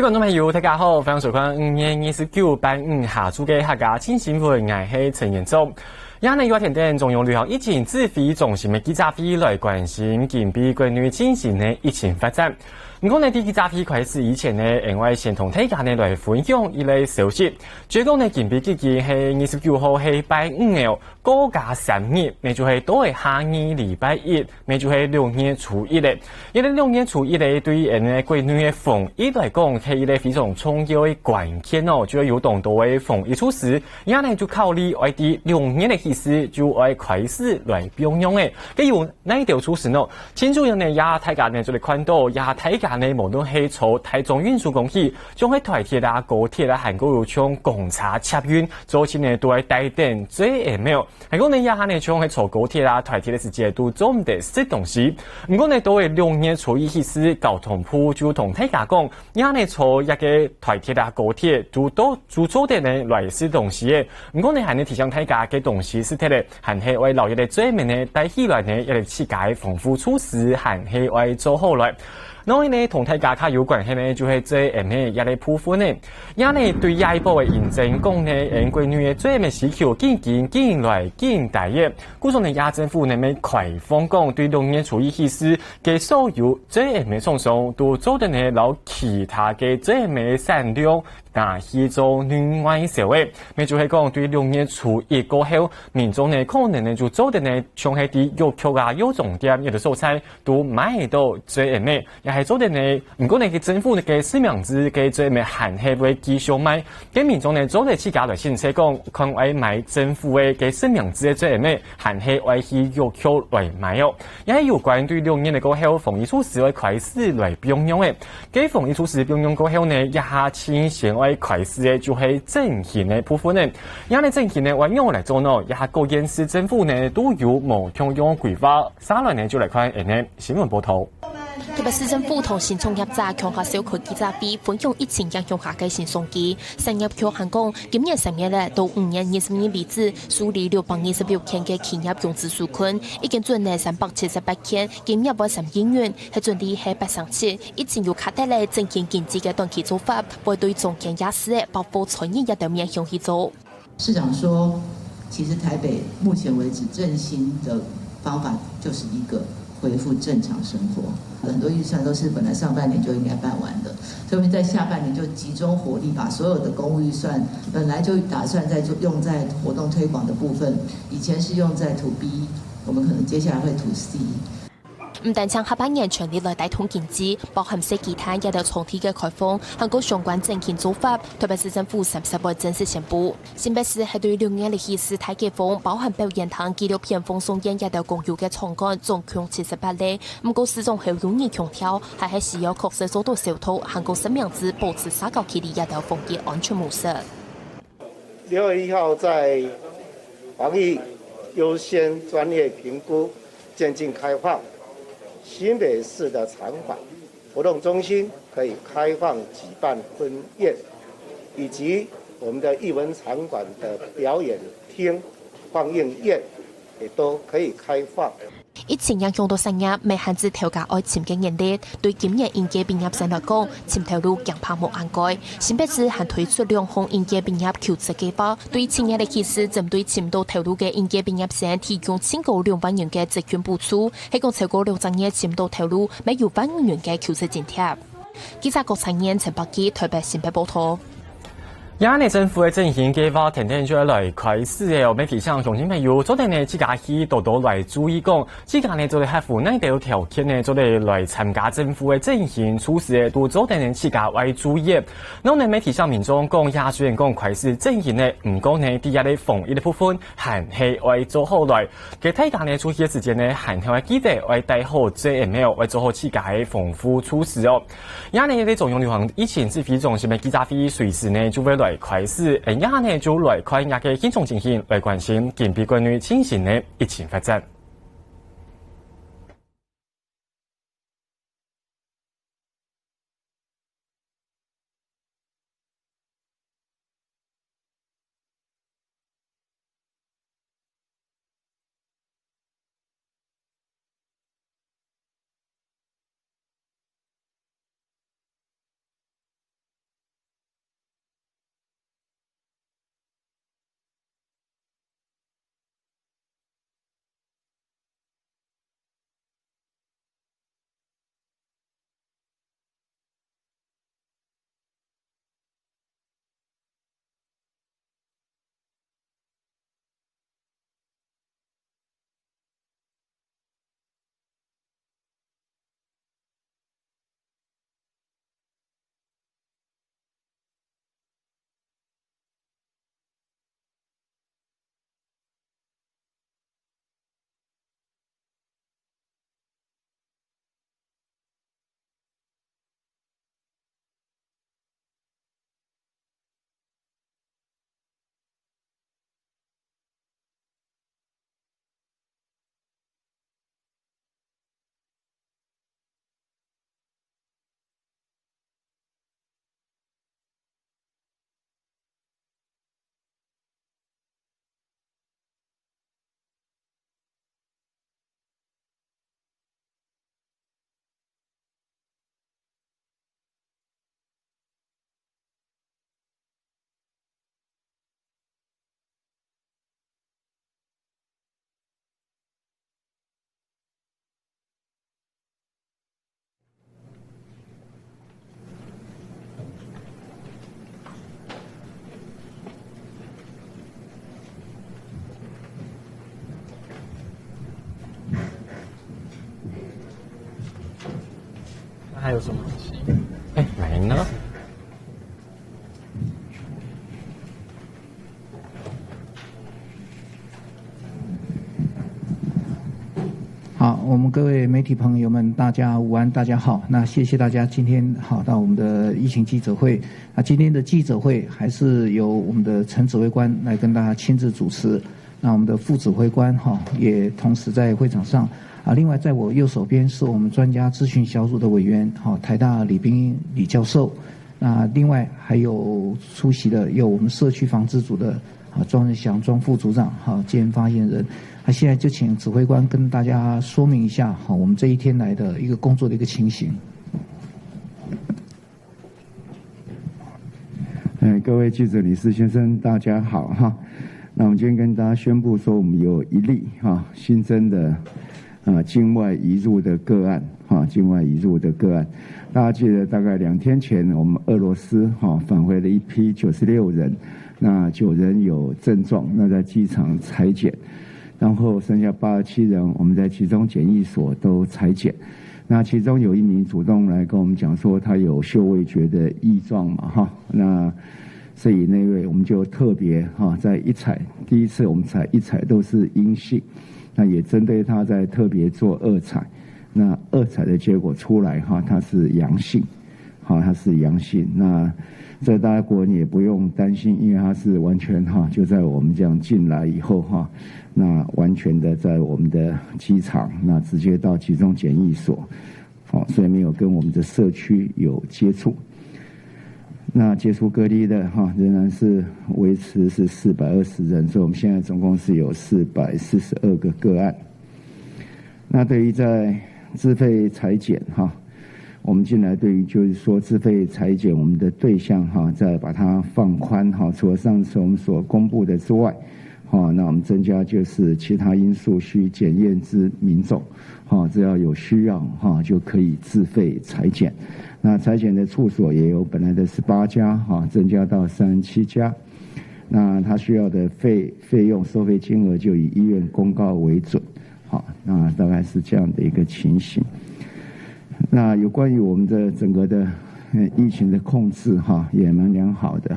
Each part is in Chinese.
观众朋友，大家好，欢迎收看5月29版下注嘅客家新新闻，我是陈彦宗。也呢要听听中央旅行疫情指挥中心的记者会来关心近比国内进行的疫情发展。不过呢，在记者会开始以前呢，另外先同大家呢来分享一类消息。最讲呢，近比最近是29号是拜5哦，国家3日，那就是都是下日礼拜一，那就是6月初一嘞。因为6月初一嘞，对于呢国内的防疫来讲，是一个非常重要的关键哦，就要有动多的防疫措施。也呢就考虑外地6月的意思，就爱开始来并用诶。给有哪一条措施呢？前主任呢，也大家呢就来看到，也大家呢无论是从台中运输公司，将喺台铁啦、高铁啦、韩国有将公车客运，早前呢都系带电 JML。还讲呢，也下呢将喺坐高铁啦、台铁的时间都做唔得些东西。不过呢，都系6月初一意思，交通部就同大家讲，也呢坐一个台铁啦、高铁都做的呢来些东西嘅。不过呢，还呢提醒大家嘅东西是睇咧，还系为留一个最明呢带起来呢一个世界丰富措施，还系为做好来。然后呢，同大家较有关系呢，就是这一类部分呢，也呢对下一步的认证讲呢，国内的这么需求进来大业，故说呢，亚政府呢咪开放讲对6月初一起始嘅所有这么送都做的呢，留其他嘅这么产量。去做另外社会，咪就系讲对6月初一过后，民众呢可能呢就做的呢，像系啲药局啊、药妆店、有啲蔬菜都买到最咩，也系做的呢。如果你嘅政府嘅市民资嘅最咩限系会继续买，嘅民众呢做得起价来先说讲，看爱买政府嘅市民资嘅最咩限系爱去药局来买哦。也系有关对6月嘅过后防疫措施会开始来并用嘅，嘅防疫措施并用过后呢，一下先先开始的就系政行的部分呢，因为政行呢，为用来做呢，也各县市政府呢都有无同样规划。下来呢就来看呢新闻报道。特别市政府同新创业者强化小区记者会分享疫情影响下嘅新商机。产业局行讲，今年3月咧到5月20日为止，处理626件嘅企业融资纾困，已经准呢378件，金额为3亿元，系准啲系837，疫情又卡得咧增进经济嘅短期做法，会对中间也是包括产业一条面向去做。市长说，其实台北目前为止振兴的方法就是一个。恢复正常生活，很多预算都是本来上半年就应该办完的，所以我们在下半年就集中火力，把所有的公务预算本来就打算用在活动推广的部分，以前是用在to B， 我们可能接下来会to C。唔但唱下半年全力来带动经济，包含些其他也有重体嘅开放，韩国相关政见做法，特别是政府30日正式宣布。新北市系对6月的历史大解封，包含表演堂、纪录片放送演也有公有嘅场馆，总共78例。唔过始终系容易强调，还系需要确实做到小偷，韩国市民子保持社交距离也有防疫安全模式。6月1号在防疫优先专业评估渐进开放。新北市的场馆、活动中心可以开放举办婚宴，以及我们的艺文场馆的表演厅、放映宴也都可以开放。疫情影响到产业，未限制调价爱签嘅年历，对今年应届毕业生来讲，签投入更怕冇安改。新北市还推出2项应届毕业求职计划，对青年的企事针对签到投入嘅应届毕业生提供超过2万元嘅职权补助，系共超过6张嘅签到投入，每有1万元嘅求职津贴。记者郭灿燕、陈柏基台北新北报道。也呢，政府的振兴计划天天就来开始嘅，媒体上乡亲朋友昨天呢，自家去多多来注意讲，自家呢做嚟合乎呢条条件呢，做嚟来参加政府的振兴措施嘅，都昨天呢自家来注意。然后呢，媒体上民众讲，也虽然讲开始振兴呢，唔过呢，啲嘅防疫的部分还系为做好来。嘅大家呢，出去嘅时间呢，还系记得为带好 JML， 为做好自家嘅防护措施哦。也呢，啲中央流行疫情指挥中心嘅记者会随时呢，就会来开始，一下呢就来看一个轻松情形，来关心近比国内进行的疫情发展。还有什么？来呢？好，我们各位媒体朋友们，大家午安，大家好。那谢谢大家今天好到我们的疫情记者会。那今天的记者会还是由我们的陈指挥官来跟大家亲自主持。那我们的副指挥官也同时在会场上。另外在我右手边是我们专家咨询小组的委员台大李彬英李教授。那另外还有出席的有我们社区防治组的庄仁祥庄副组长兼发言人。那现在就请指挥官跟大家说明一下我们这一天来的一个工作的一个情形。各位记者、理事先生，大家好哈。那我们今天跟大家宣布说，我们有一例新增的境外移入的个案境外移入的个案。大家记得大概2天前，我们俄罗斯返回了一批96人，那9人有症状，那在机场采检。然后剩下87人，我们在集中检疫所都采检。那其中有1名主动来跟我们讲说，他有嗅味觉的异状嘛那所以那位我们就特别在一采，第一次我们采一采都是阴性，那也针对他在特别做2采，那2采的结果出来他是阳性，他是阳性。那这大家国人也不用担心，因为他是完全就在我们这样进来以后那完全的在我们的机场，那直接到集中检疫所，所以没有跟我们的社区有接触。那解除隔离的仍然是维持是420人，所以我们现在总共是有442个个案。那对于在自费采检我们进来对于就是说自费采检我们的对象再把它放宽除了上次我们所公布的之外那我们增加就是其他因素需检验之民众只要有需要就可以自费采检。那采检的处所也由本来的18家增加到37家。那他需要的费用收费金额就以医院公告为准。那大概是这样的一个情形。那有关于我们的整个的疫情的控制也蛮良好的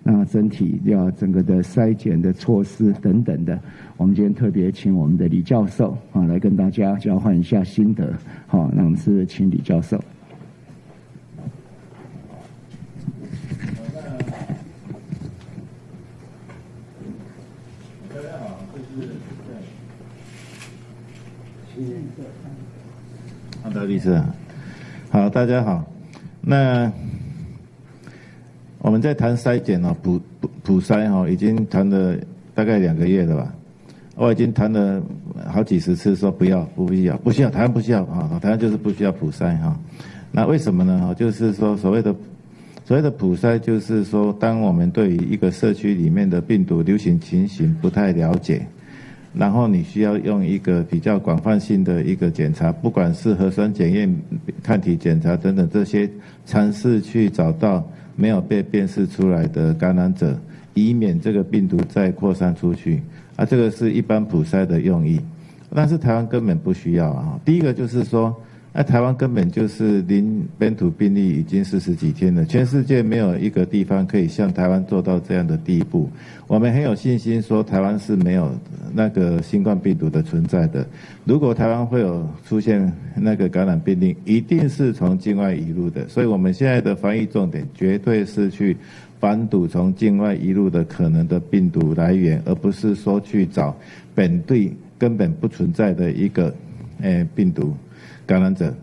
那整体要整个的筛检的措施等等的，我们今天特别请我们的李教授来跟大家交换一下心得。那我们是请李教授。好的，律师，好，大家好。那我们在谈筛检普筛已经谈了大概2个月了吧？我已经谈了好几十次，说不需要，台湾不需要台湾就是不需要普筛那为什么呢？就是说所谓的普筛，就是说当我们对于一个社区里面的病毒流行情形不太了解。然后你需要用一个比较广泛性的一个检查，不管是核酸检验、抗体检查等等这些，尝试去找到没有被辨识出来的感染者，以免这个病毒再扩散出去。这个是一般普筛的用意，但是台湾根本不需要第一个就是说，台湾根本就是零本土病例已经40几天了，全世界没有一个地方可以像台湾做到这样的地步。我们很有信心说台湾是没有那个新冠病毒的存在的。如果台湾会有出现那个感染病例，一定是从境外移入的。所以我们现在的防疫重点绝对是去防堵从境外移入的可能的病毒来源，而不是说去找本地根本不存在的一个病毒感染者。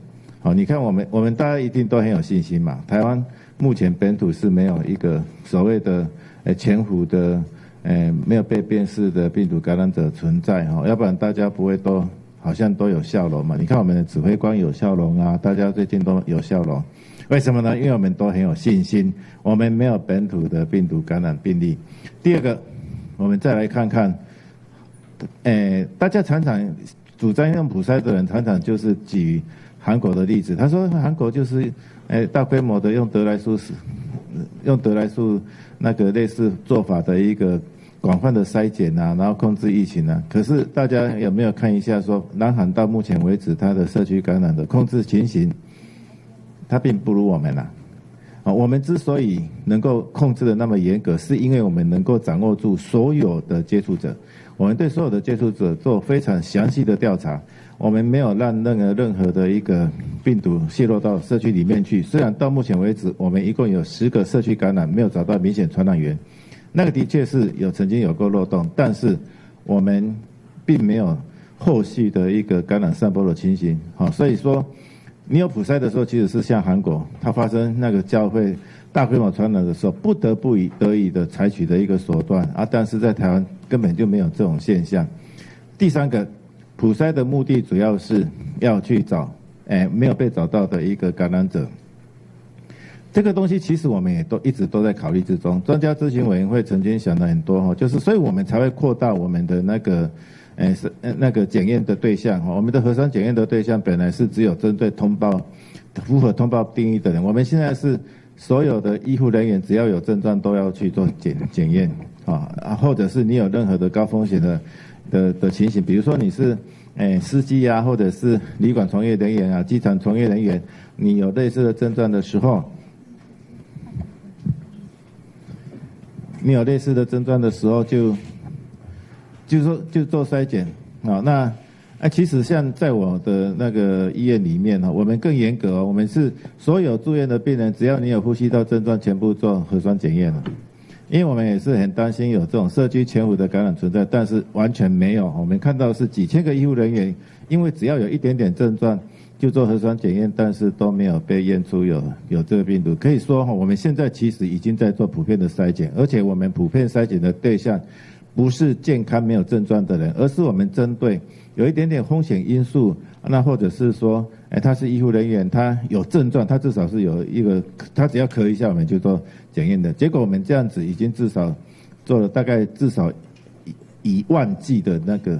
你看我们大家一定都很有信心嘛。台湾目前本土是没有一个所谓的潜伏的没有被辨识的病毒感染者存在要不然大家不会都好像都有笑容嘛。你看我们的指挥官有笑容大家最近都有笑容，为什么呢？因为我们都很有信心，我们没有本土的病毒感染病例。第二个，我们再来看看大家常常主张用普筛的人常常就是举韩国的例子，他说韩国就是大规模的用得来速那个类似做法的一个广泛的筛检然后控制疫情可是大家有没有看一下说南韩到目前为止它的社区感染的控制情形？它并不如我们啦。我们之所以能够控制的那么严格，是因为我们能够掌握住所有的接触者，我们对所有的接触者做非常详细的调查，我们没有让任何的一个病毒泄露到社区里面去。虽然到目前为止，我们一共有10个社区感染，没有找到明显传染源，那个的确是曾经有过漏洞，但是我们并没有后续的一个感染散播的情形。所以说你有普筛的时候，其实是像韩国，它发生那个教会大规模传染的时候，不得已的采取的一个手段啊，但是在台湾根本就没有这种现象。第三个，普筛的目的主要是要去找没有被找到的一个感染者。这个东西其实我们也一直都在考虑之中，专家咨询委员会曾经想了很多，就是所以我们才会扩大我们的那个检验的对象。我们的核酸检验的对象本来是只有针对符合通报定义的人，我们现在是所有的医护人员只要有症状都要去做检验或者是你有任何的高风险的情形，比如说你是司机啊，或者是旅馆从业人员啊，机场从业人员，你有类似的症状的时候，就做筛检那其实像在我的那个医院里面我们更严格我们是所有住院的病人，只要你有呼吸道症状，全部做核酸检验了。因为我们也是很担心有这种社区潜伏的感染存在，但是完全没有。我们看到是几千个医护人员，因为只要有一点点症状就做核酸检验，但是都没有被验出有这个病毒。可以说我们现在其实已经在做普遍的筛检，而且我们普遍筛检的对象不是健康没有症状的人，而是我们针对有一点点风险因素，那或者是说他是医护人员，他有症状，他至少是有一个，他只要咳一下我们就做检验的。结果我们这样子已经至少做了大概至少1万剂的那个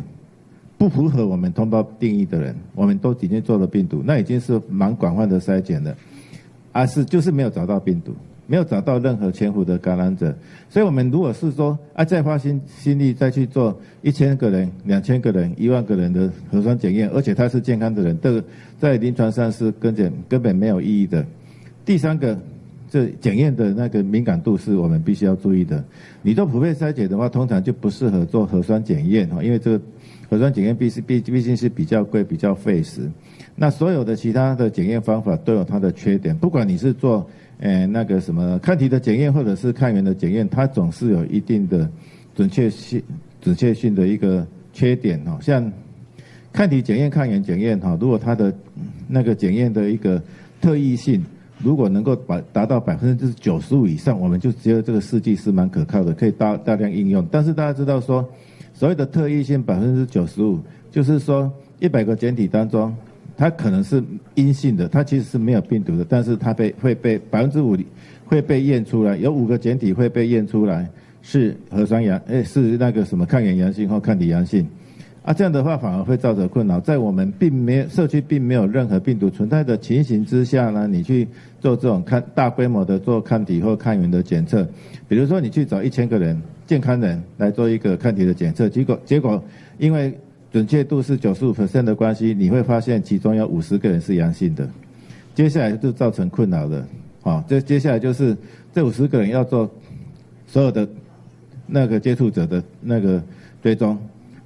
不符合我们通报定义的人，我们都已经做了病毒，那已经是蛮广泛的筛检了，就是没有找到病毒，没有找到任何潜伏的感染者。所以我们如果是说再花心力再去做1000个人、2000个人、1万个人的核酸检验，而且他是健康的人，这个在临床上是根本没有意义的。第三个，这检验的那个敏感度是我们必须要注意的。你做普遍筛检的话，通常就不适合做核酸检验，因为这个核酸检验毕竟是比较贵、比较费时。那所有的其他的检验方法都有它的缺点，不管你是做那个什么抗体的检验或者是抗原的检验，它总是有一定的准确性的一个缺点像抗体检验、抗原检验如果它的那个检验的一个特异性如果能够达到95%以上，我们就觉得这个试剂是蛮可靠的，可以大量应用。但是大家知道说，所谓的特异性95%，就是说100个检体当中，它可能是阴性的，它其实是没有病毒的，但是它会被5%会被验出来，有5个检体会被验出来是核酸是那个什么抗原阳性或抗体阳性。这样的话反而会造成困扰，在我们社区并没有任何病毒存在的情形之下呢，你去做这种大规模的做抗体或抗原的检测，比如说你去找1000个人健康人来做一个抗体的检测，结果因为准确度是95% 的关系，你会发现其中有50个人是阳性的，接下来就造成困扰了。接下来就是这50个人要做所有的那个接触者的那个追踪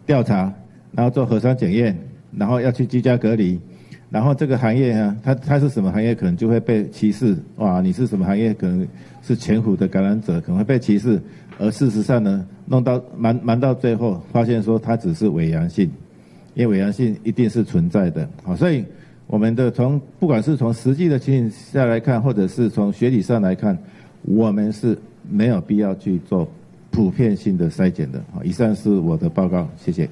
调查，然后做核酸检验，然后要去居家隔离，然后这个行业呢，它是什么行业可能就会被歧视，你是什么行业可能是潜伏的感染者，可能会被歧视，而事实上呢，弄到瞒到最后，发现说它只是伪阳性，因为伪阳性一定是存在的。所以我们的不管是从实际的情形下来看，或者是从学理上来看，我们是没有必要去做普遍性的筛检的。以上是我的报告，谢谢。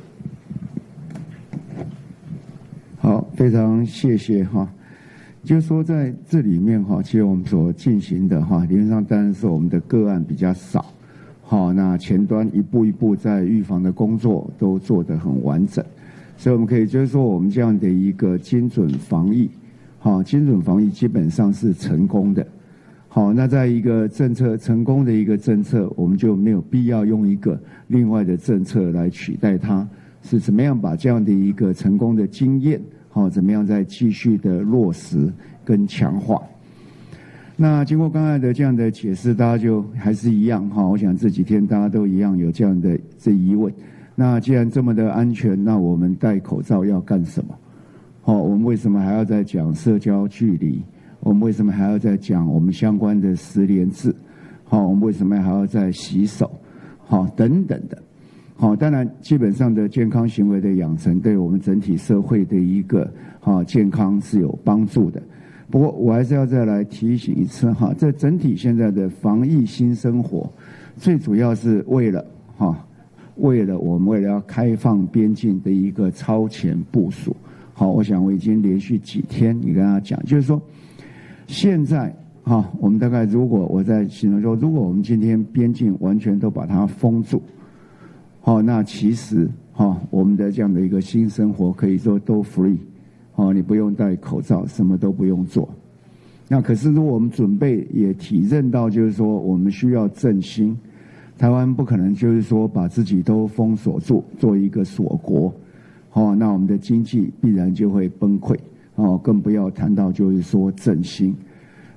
好，非常谢谢就是说在这里面其实我们所进行的理论上当然是我们的个案比较少，那前端一步一步在预防的工作都做得很完整，所以我们可以就是说我们这样的一个精准防疫，精准防疫基本上是成功的。那在一个政策成功的一个政策，我们就没有必要用一个另外的政策来取代它，是怎么样把这样的一个成功的经验怎么样再继续的落实跟强化。那经过刚才的这样的解释，大家就还是一样哈。我想这几天大家都一样有这样的疑问。那既然这么的安全，那我们戴口罩要干什么？我们为什么还要再讲社交距离？我们为什么还要再讲我们相关的10连制？我们为什么还要再洗手？等等的。当然基本上的健康行为的养成，对我们整体社会的一个健康是有帮助的。不过我还是要再来提醒一次这整体现在的防疫新生活，最主要是为了我们要开放边境的一个超前部署。我想我已经连续几天你跟大家讲，就是说现在我们大概如果我在形容说，如果我们今天边境完全都把它封住，那其实我们的这样的一个新生活可以说都 free。你不用戴口罩，什么都不用做。那可是如果我们准备也体认到，就是说我们需要振兴，台湾不可能就是说把自己都封锁住，做一个锁国，那我们的经济必然就会崩溃，更不要谈到就是说振兴。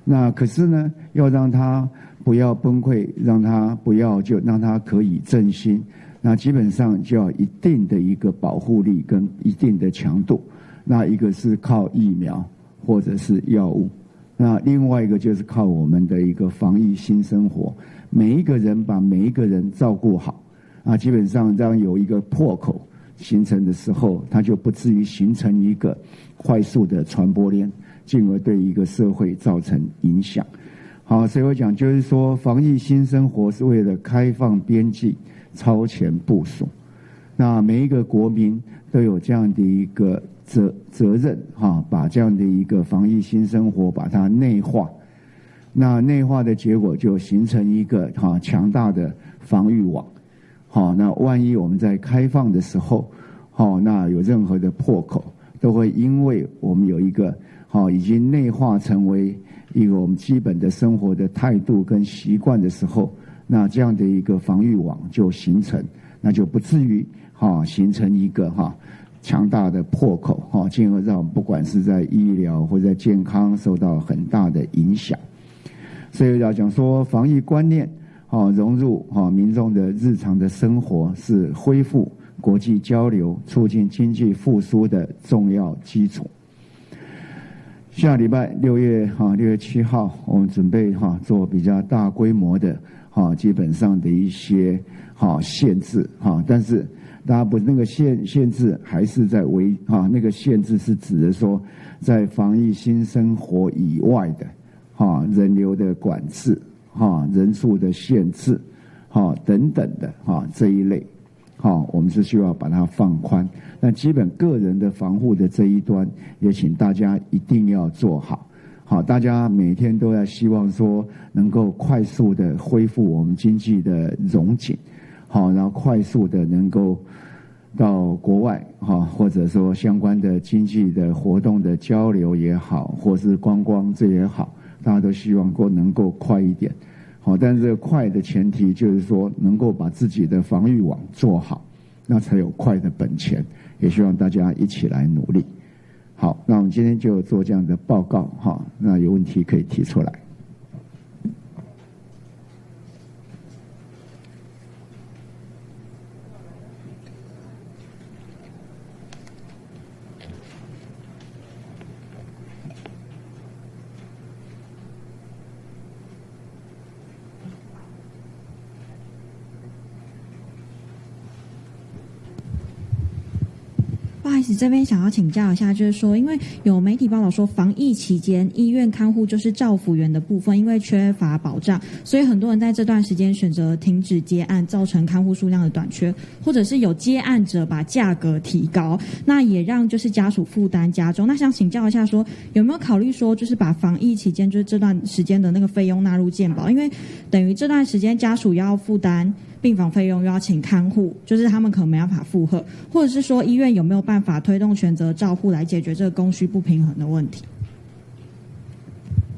那可是呢，要让它不要崩溃，让它可以振兴，那基本上就要一定的一个保护力跟一定的强度。那一个是靠疫苗或者是药物，那另外一个就是靠我们的一个防疫新生活，每一个人把每一个人照顾好，基本上这样有一个破口形成的时候，它就不至于形成一个快速的传播链，进而对一个社会造成影响。所以我讲就是说，防疫新生活是为了开放边境超前部署，那每一个国民都有这样的一个责任把这样的一个防疫新生活把它内化，那内化的结果就形成一个强大的防御网。那万一我们在开放的时候，那有任何的破口，都会因为我们有一个已经内化成为一个我们基本的生活的态度跟习惯的时候，那这样的一个防御网就形成，那就不至于形成一个强大的破口，进而让我们不管是在医疗或者在健康受到很大的影响。所以要讲说，防疫观念融入民众的日常的生活，是恢复国际交流、促进经济复苏的重要基础。下礼拜6月7号，我们准备做比较大规模的基本上的一些限制，但是大家不那个限制还是在那个限制是指的说，在防疫新生活以外的人流的管制人数的限制等等的这一类我们是需要把它放宽。那基本个人的防护的这一端，也请大家一定要做好。大家每天都要希望说能够快速的恢复我们经济的荣景，然后快速的能够到国外或者说相关的经济的活动的交流也好，或是观光这也好，大家都希望能够快一点。但是这个快的前提就是说能够把自己的防御网做好，那才有快的本钱，也希望大家一起来努力。好，那我们今天就做这样的报告那有问题可以提出来。不好意思，这边想要请教一下，就是说，因为有媒体报道说，防疫期间医院看护就是照服员的部分，因为缺乏保障，所以很多人在这段时间选择停止接案，造成看护数量的短缺，或者是有接案者把价格提高，那也让就是家属负担加重。那想请教一下说，有没有考虑说，就是把防疫期间就是这段时间的那个费用纳入健保，因为等于这段时间家属要负担病房费用，又要请看护，就是他们可能没办法负荷，或者是说医院有没有办法推动全责照护来解决这个供需不平衡的问题？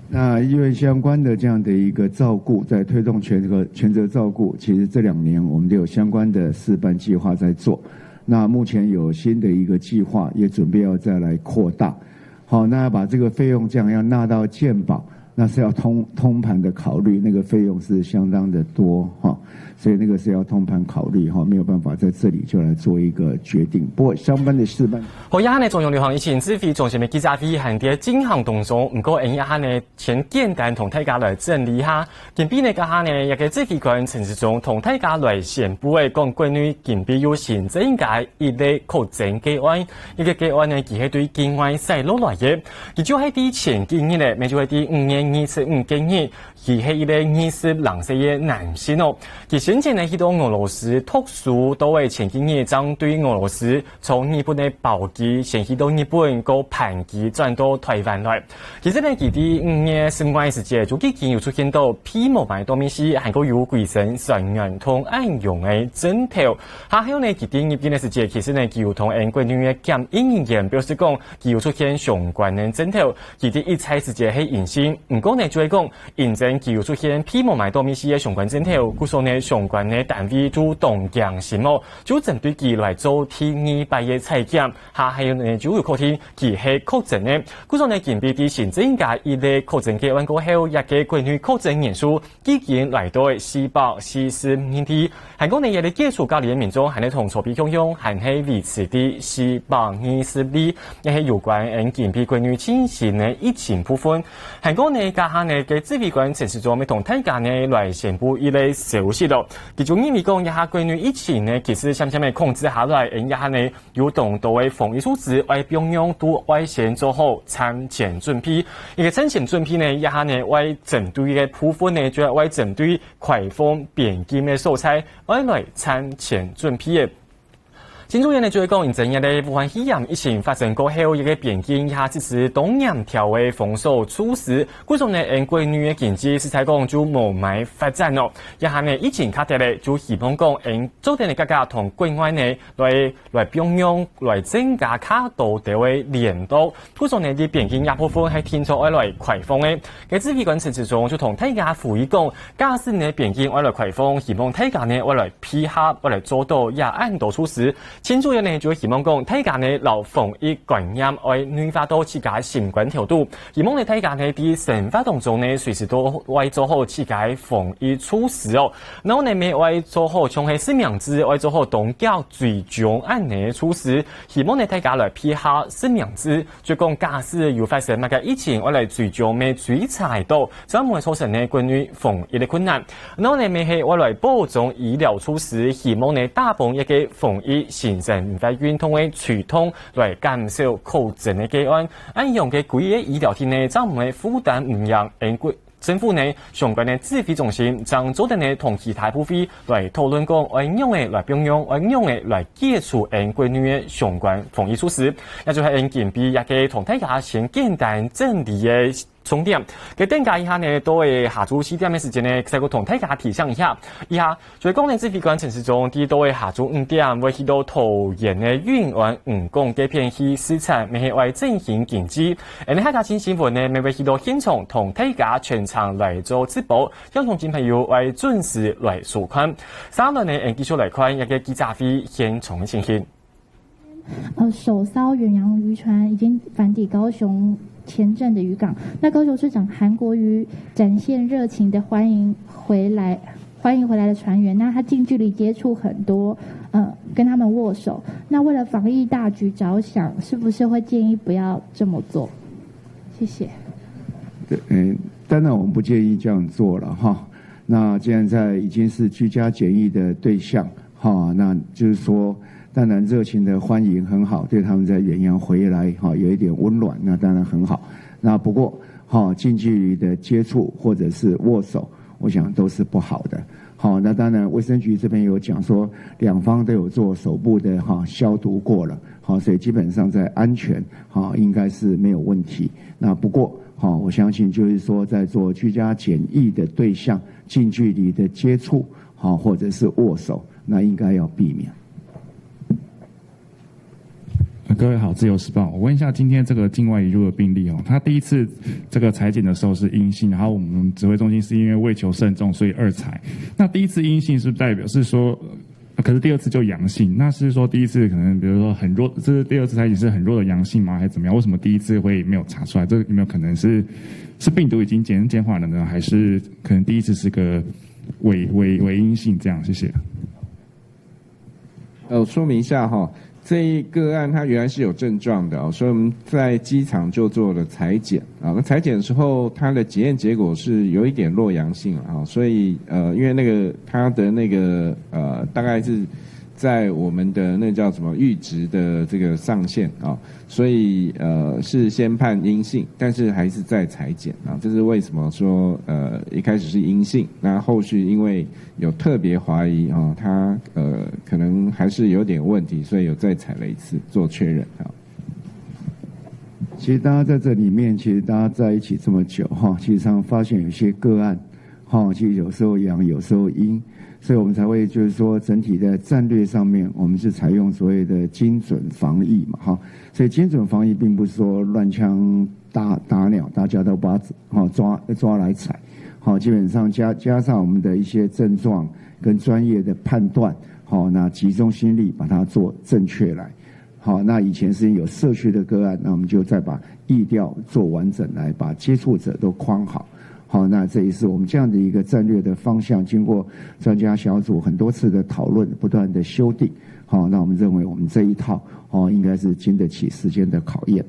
那医院相关的这样的一个照顾，在推动全责照顾，其实这2年我们都有相关的示范计划在做。那目前有新的一个计划，也准备要再来扩大。好，那把这个费用这样要纳到健保，那是要通盘的考虑，那个费用是相当的多哈，所以那个是要通盘考虑哈，没有办法在这里就来做一个决定。不过相关的事办，好，亚呢中央旅行疫情指挥中心的记者会还在进行当中，不过因亚呢先简单同大家来整理下，近比呢家下呢一个指挥官陈时中同大家来宣布的讲关于近比有新增加一类确诊个案，一个个案呢其系对境外塞落来的，佢就喺啲前几日咧，咪就喺啲5月25个日，佢係一個22歲嘅男性哦。佢先前呢去到俄羅斯特殊都係前幾日針對俄羅斯從日本嘅包機，先去到日本個盤機轉到台灣來。其實呢，佢啲5月15日時節，就已經有出現到皮膜埋多面是係個有鬼神傳染同暗用嘅症頭。還有呢，佢啲入邊嘅時節，其實呢，佢有同國內嘅檢疫人員表示講，佢有出現相關嘅症頭，佢啲一切時節係陰性。唔過呢，就係講認真佢有出現皮膜埋多面是嘅相關症頭，故所呢相關嘅單位主動降心哦，就針對佢來做第2擺嘅採檢，還有呢就有可能佢係確診嘅，故所呢近比啲新增加一類確診嘅案過後，一個關於確診人數已經來到445人，韓國呢也嚟接觸隔離嘅民眾，係呢同錯別共用，係喺維持啲420，也係有關近比關於進行嘅疫情部分，韓國呢家下呢嘅指揮官陳時中咪同大家呢來宣布一類消息咯，其中因為講一下關於疫情呢，其實漸漸嘅控制下來，一下呢有動到嘅防疫措施，為中央都為先做好產前準備，一個產前準備呢，一下呢為針對嘅部分呢，就係為針對快封邊境嘅素材，為來產前準備嘅。新主任呢就係講，現在嘅武漢肺炎疫情發生過後，一個邊境下只是東南條嘅封鎖措施，故所呢，國內嘅經濟實在講就冇乜發展咯。一下呢疫情卡跌咧，就希望講，做定嘅價格同國外呢來平壤來增加卡度嘅連度，故所呢啲邊境一部分係天作來開放嘅。嘅指揮官陳時中就同大家呼籲講，假使呢邊境來開放，希望大家呢來配合來做到也按度措施。新主任呢就希望講，大家呢留防疫觀念，為內化到自家新冠調度，希望呢大家呢啲生活當中呢隨時都為做好自家防疫措施哦。然後呢咪為做好從係實名制，為做好動腳追蹤安呢措施，希望呢大家來配合實名制，就講假使有發生乜嘅疫情，我來追蹤咪追查到，就唔會造成呢關於防疫嘅困難。然後呢咪係我來保障醫療措施，希望呢打崩一個防疫形成唔phải運通嘅傳統來減少確診嘅個案，按樣嘅貴嘅醫療體呢，就唔會負擔唔樣政府呢相關嘅指揮中心將做定呢同其他部會來討論講，按樣嘅來平壤，按樣嘅來解除國內嘅相關防疫措施，也就係近比一個同大家先簡單整理嘅重點。嘅等下以下呢，都會下晝4點嘅時間呢，再個同大家提醒一下，就係講呢指揮官陳時中啲都會下晝5點會去到桃園嘅雲灣5公嘅片區市場，咪係為進行檢驗。下家新新聞呢，咪會去到現場同大家全場來做直播，讓同親朋友為準時來收看。3輪呢，繼續來看一個記者會現場嘅情形。首艘遠洋漁船已經返抵高雄前鎮的漁港。那高雄市長韓國瑜展現熱情的歡迎回來的船員。那他近距離接觸很多，跟他們握手。那為了防疫大局着想，是不是會建議不要這麼做？謝謝。對，當然我們不建議這樣做了哈。那既然在已經是居家檢疫的對象，哈，那就是說。當然熱情的歡迎很好，對他們在遠洋回來有一點溫暖，那當然很好。那不過近距離的接觸或者是握手，我想都是不好的。那當然衛生局這邊有講說，兩方都有做手部的消毒過了，所以基本上在安全應該是沒有問題。那不過我相信就是說，在做居家檢疫的對象近距離的接觸或者是握手，那應該要避免。各位好，自由時報，我問一下，今天這個境外移入的病例他第一次這個採檢的時候是陰性，然後我們指揮中心是因為為求慎重，所以2採。那第一次陰性是不是代表是說可是第二次就阳性，那是说第一次可能比如说很弱，这是第二次采检是很弱的阳性吗？还是怎么样？为什么第一次会没有查出来？这有没有可能是病毒已经减缓了呢？还是可能第一次是个伪阴性这样？谢谢。说明一下哈，这一个案它原来是有症状的所以我们在机场就做了采检那采检的时候，它的检验结果是有一点弱阳性所以因为那个它的那个大概是在我们的那叫什么阈值的这个上限所以是先判阴性，但是还是在采检这是为什么说一开始是阴性，那后续因为有特别怀疑它可能还是有点问题，所以有再采了一次做确认其实大家在这里面，其实大家在一起这么久其实上发现有些个案其实有时候阳，有时候阴，所以我们才会就是说整体的战略上面，我们是采用所谓的精准防疫嘛所以精准防疫并不是说乱枪打鸟，大家都把抓来采基本上加上我们的一些症状跟专业的判断那集中心力把它做正确来那以前是有社区的个案，那我们就再把疫调做完整来把接触者都框好那这也是我们这样的一个战略的方向，经过专家小组很多次的讨论，不断的修订那我们认为我们这一套应该是经得起时间的考验。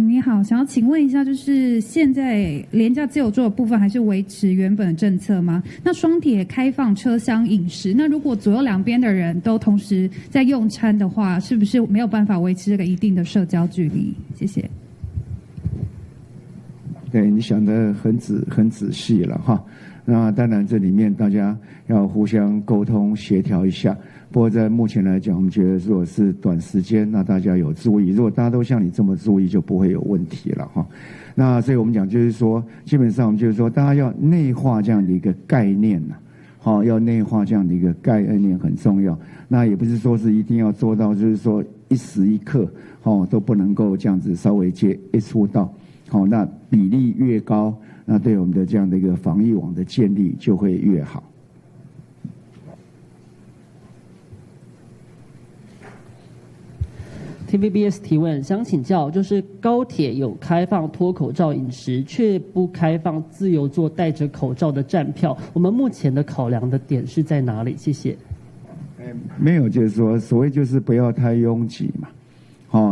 你好，想要请问一下，就是现在廉价自由座的部分还是维持原本的政策吗？那双铁开放车厢饮食，那如果左右两边的人都同时在用餐的话，是不是没有办法维持这个一定的社交距离？谢谢。对，你想得很仔细了那当然这里面大家要互相沟通协调一下，不过在目前来讲，我们觉得如果是短时间，那大家有注意，如果大家都像你这么注意，就不会有问题了那所以我们讲就是说，基本上就是说大家要内化这样的一个概念要内化这样的一个概念很重要。那也不是说是一定要做到就是说一时一刻都不能够这样子稍微接触到那比例越高，那对我们的这样的一个防疫网的建立就会越好。TVBS 提问，想请教，就是高铁有开放脱口罩饮食，却不开放自由座戴着口罩的站票，我们目前的考量的点是在哪里？谢谢。没有，就是说所谓就是不要太拥挤嘛。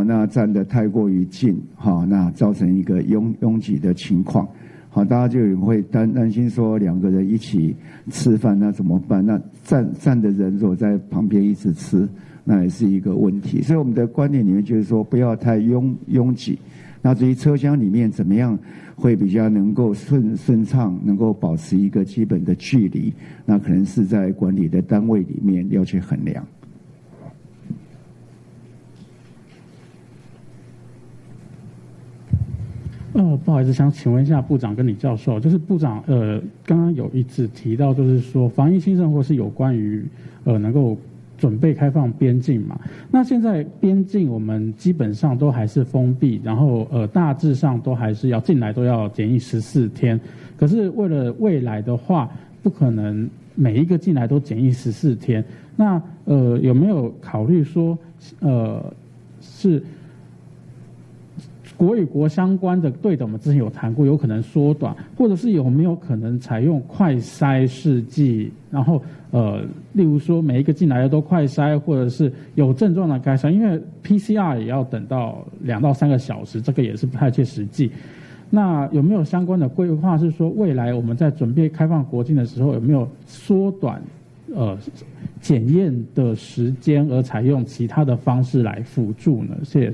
那站得太过于近那造成一个拥挤的情况大家就会担心说两个人一起吃饭那怎么办？那站的人如果在旁边一直吃，那也是一个问题。所以我们的观念里面就是说不要太拥挤。那至于车厢里面怎么样会比较能够顺畅，能够保持一个基本的距离，那可能是在管理的单位里面要去衡量。不好意思，想请问一下部长跟李教授，就是部长刚刚有一直提到，就是说防疫新生活是有关于能够准备开放边境嘛？那现在边境我们基本上都还是封闭，然后大致上都还是要进来都要检疫14天。可是为了未来的话，不可能每一个进来都检疫14天。那有没有考虑说是国与国相关的对的，我们之前有谈过，有可能缩短，或者是有没有可能采用快筛试剂，然后例如说每一个进来的都快筛，或者是有症状的该筛，因为 PCR 也要等到2到3个小时，这个也是不太切实际。那有没有相关的规划，是说未来我们在准备开放国境的时候，有没有缩短检验的时间，而采用其他的方式来辅助呢？谢谢。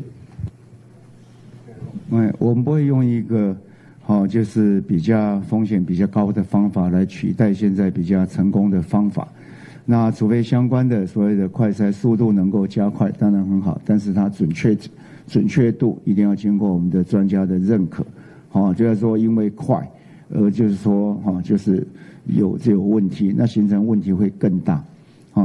我们不会用一个就是比较风险比较高的方法来取代现在比较成功的方法。那除非相关的所谓的快筛速度能够加快，当然很好，但是它准确度一定要经过我们的专家的认可。就是说因为快，就是说就是有问题，那形成问题会更大。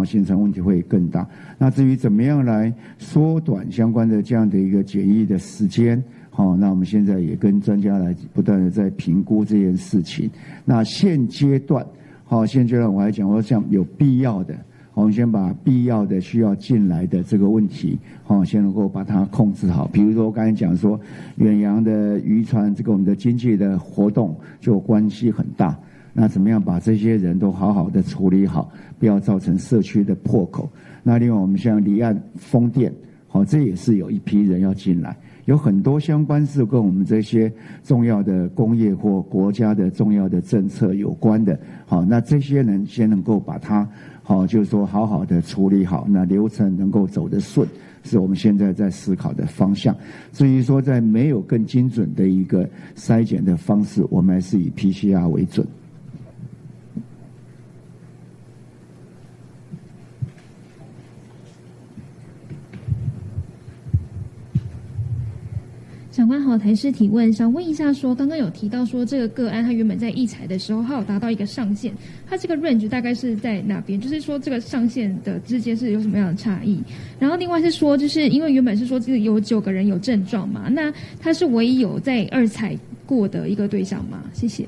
形成问题会更大。那至于怎么样来缩短相关的这样的一个检疫的时间，好，那我们现在也跟专家来不断的在评估这件事情。那现阶段我还讲，我想有必要的，我们先把必要的需要进来的这个问题，先能够把它控制好。比如说我刚才讲说，远洋的渔船，这个我们的经济的活动就关系很大。那怎么样把这些人都好好的处理好，不要造成社区的破口。那另外我们像离岸风电，这也是有一批人要进来。有很多相关是跟我们这些重要的工业或国家的重要的政策有关的，那这些人先能够把它，就是说好好的处理好，那流程能够走得顺，是我们现在在思考的方向。至于说在没有更精准的一个筛检的方式，我们还是以 PCR 为准。长官好，台视提问，想问一下说，刚刚有提到说这个个案，它原本在议采的时候，它有达到一个上限，它这个 range 大概是在哪边？就是说这个上限的之间是有什么样的差异？然后另外是说，就是因为原本是说这个有9个人有症状嘛，那他是唯一有在2采过的一个对象吗？谢谢。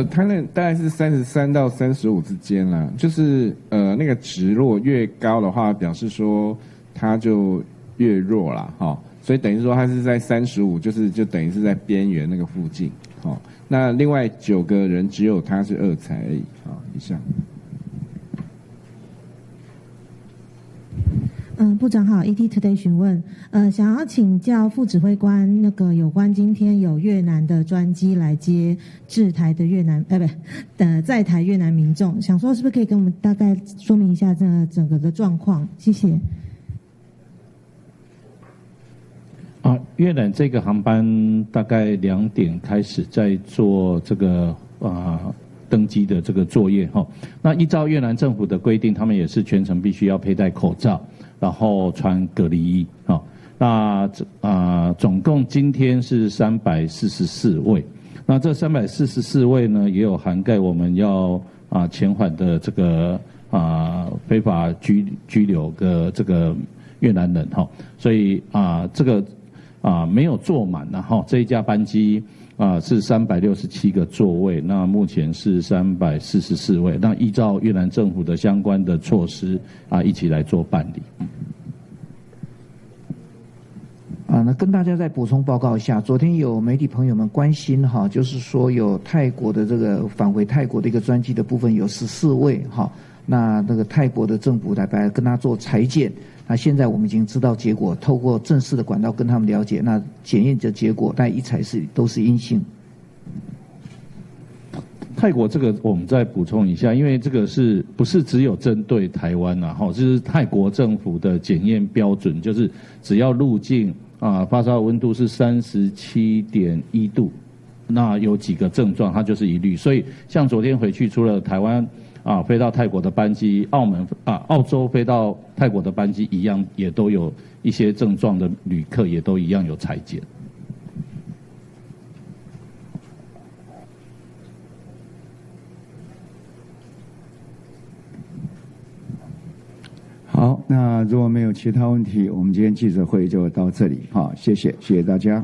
它那大概是33到35之间啦，就是那个值如果越高的话，表示说它就越弱啦，所以等于说它是在35，就等于是在边缘那个附近，那另外9个人只有他是2采而已，以上。部长好 ，ETtoday 询问，想要请教副指挥官，那个有关今天有越南的专机来接滞台的越南，在台越南民众，想说是不是可以跟我们大概说明一下这个整个的状况？谢谢。越南这个航班大概2点开始在做这个登机的这个作业哈。那依照越南政府的规定，他们也是全程必须要佩戴口罩，然后穿隔离衣哈。那总共今天是344位，那这344位呢，也有涵盖我们要遣返的这个非法拘留的这个越南人哈，所以这个没有坐满，然后这一架班机是367个座位，那目前是344位，那依照越南政府的相关的措施一起来做办理。那跟大家再补充报告一下，昨天有媒体朋友们关心就是说有泰国的这个返回泰国的一个专机的部分有14位那个泰国的政府来跟他做裁检。那现在我们已经知道结果，透过正式的管道跟他们了解，那检验的结果，但一采都是阴性。泰国这个我们再补充一下，因为这个是不是只有针对台湾就是泰国政府的检验标准，就是只要入境发烧温度是37.1度，那有几个症状，它就是一律。所以像昨天回去，除了台湾飞到泰国的班机，澳洲飞到泰国的班机一样，也都有一些症状的旅客，也都一样有采检。好，那如果没有其他问题，我们今天记者会就到这里，谢谢大家。